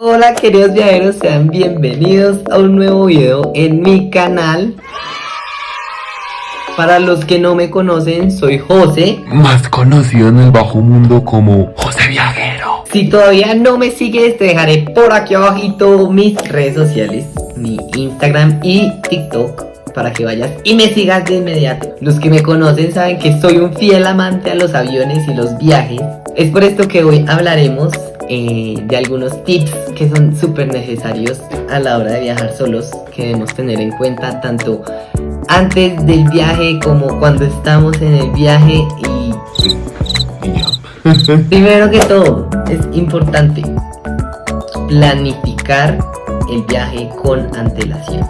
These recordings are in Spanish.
Hola queridos viajeros, sean bienvenidos a un nuevo video en mi canal. Para los que no me conocen, soy José, más conocido en el bajo mundo como José Viajero. Si todavía no me sigues, te dejaré por aquí abajito mis redes sociales, mi Instagram y TikTok, para que vayas y me sigas de inmediato. Los que me conocen saben que soy un fiel amante a los aviones y los viajes. Es por esto que hoy hablaremos de algunos tips que son súper necesarios a la hora de viajar solos, que debemos tener en cuenta tanto antes del viaje como cuando estamos en el viaje. Primero que todo, es importante planificar el viaje con antelación.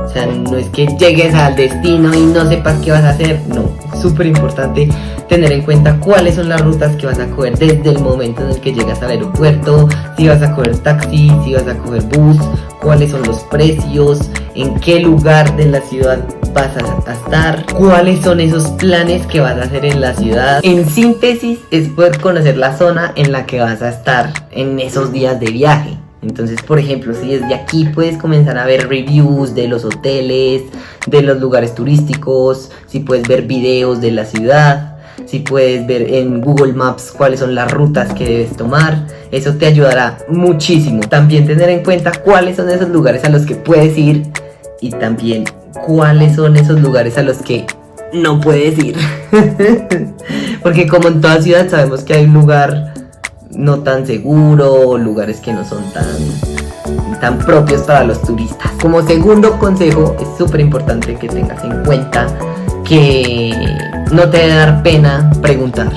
O sea, no es que llegues al destino y no sepas qué vas a hacer. No, es súper importante tener en cuenta cuáles son las rutas que vas a coger desde el momento en el que llegas al aeropuerto. Si vas a coger taxi, si vas a coger bus, cuáles son los precios, en qué lugar de la ciudad vas a estar, cuáles son esos planes que vas a hacer en la ciudad. En síntesis, es poder conocer la zona en la que vas a estar en esos días de viaje. Entonces, por ejemplo, si desde aquí puedes comenzar a ver reviews de los hoteles, de los lugares turísticos, si puedes ver videos de la ciudad, si puedes ver en Google Maps cuáles son las rutas que debes tomar, eso te ayudará muchísimo. También tener en cuenta cuáles son esos lugares a los que puedes ir y también cuáles son esos lugares a los que no puedes ir. Porque como en toda ciudad sabemos que hay un lugar no tan seguro, lugares que no son tan propios para los turistas. Como segundo consejo, es súper importante que tengas en cuenta que no te debe dar pena preguntar.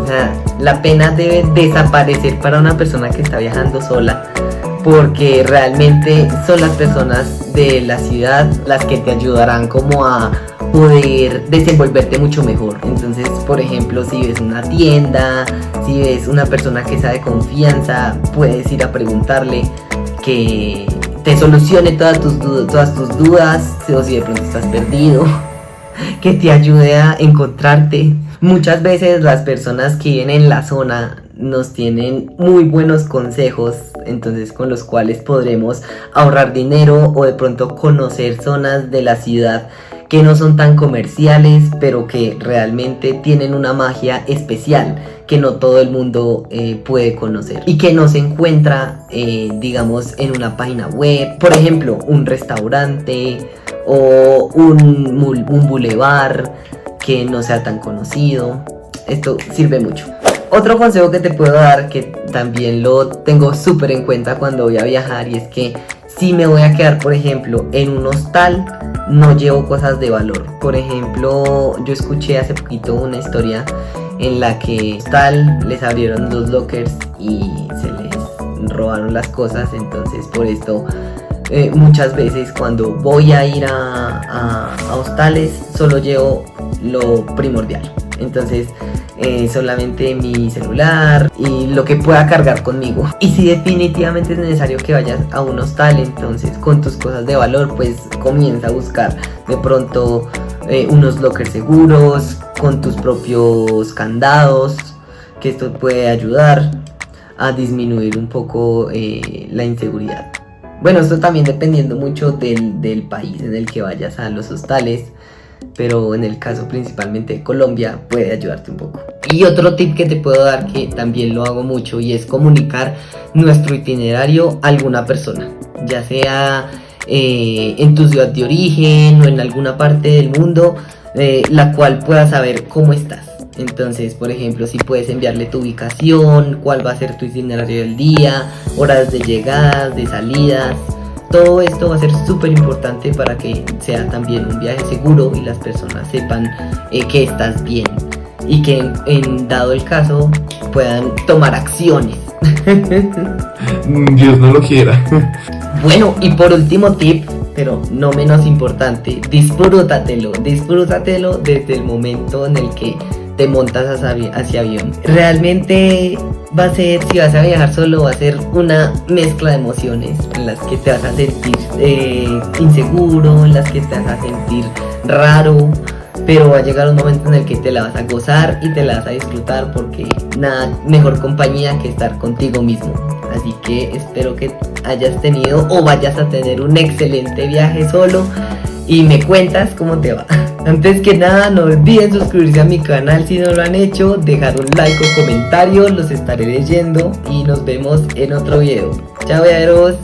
O sea, la pena debe desaparecer para una persona que está viajando sola, porque realmente son las personas de la ciudad las que te ayudarán como a poder desenvolverte mucho mejor. Entonces, por ejemplo, si ves una tienda, si ves una persona que sea de confianza, puedes ir a preguntarle que te solucione todas tus dudas, o si de pronto estás perdido, que te ayude a encontrarte. Muchas veces las personas que viven en la zona nos tienen muy buenos consejos, entonces con los cuales podremos ahorrar dinero o de pronto conocer zonas de la ciudad que no son tan comerciales, pero que realmente tienen una magia especial que no todo el mundo puede conocer y que no se encuentra, digamos, en una página web. Por ejemplo, un restaurante o un bulevar que no sea tan conocido. Esto sirve mucho. Otro consejo que te puedo dar, que también lo tengo súper en cuenta cuando voy a viajar, y es que si me voy a quedar, por ejemplo, en un hostal, no llevo cosas de valor. Por ejemplo, yo escuché hace poquito una historia en la que hostal les abrieron los lockers y se les robaron las cosas. Entonces, por esto, muchas veces cuando voy a ir a hostales, solo llevo lo primordial. Entonces, solamente mi celular y lo que pueda cargar conmigo. Y si definitivamente es necesario que vayas a un hostal, entonces con tus cosas de valor, pues comienza a buscar de pronto unos lockers seguros con tus propios candados, que esto puede ayudar a disminuir un poco la inseguridad. Bueno, esto también dependiendo mucho del país en el que vayas a los hostales, pero en el caso principalmente de Colombia puede ayudarte un poco. Y otro tip que te puedo dar, que también lo hago mucho, y es comunicar nuestro itinerario a alguna persona, ya sea en tu ciudad de origen o en alguna parte del mundo, la cual pueda saber cómo estás. Entonces, por ejemplo, si puedes enviarle tu ubicación, cuál va a ser tu itinerario del día, horas de llegadas, de salidas. Todo esto va a ser súper importante para que sea también un viaje seguro y las personas sepan que estás bien y que en dado el caso puedan tomar acciones. Dios no lo quiera. Bueno, y por último tip, pero no menos importante, disfrútatelo desde el momento en el que te montas hacia avión. Realmente va a ser, si vas a viajar solo, va a ser una mezcla de emociones en las que te vas a sentir inseguro, en las que te vas a sentir raro, pero va a llegar un momento en el que te la vas a gozar y te la vas a disfrutar, porque nada mejor compañía que estar contigo mismo. así que espero que hayas tenido o vayas a tener un excelente viaje solo y me cuentas cómo te va. Antes que nada, no olviden suscribirse a mi canal si no lo han hecho, dejar un like o comentario, los estaré leyendo y nos vemos en otro video. Chao, viajeros.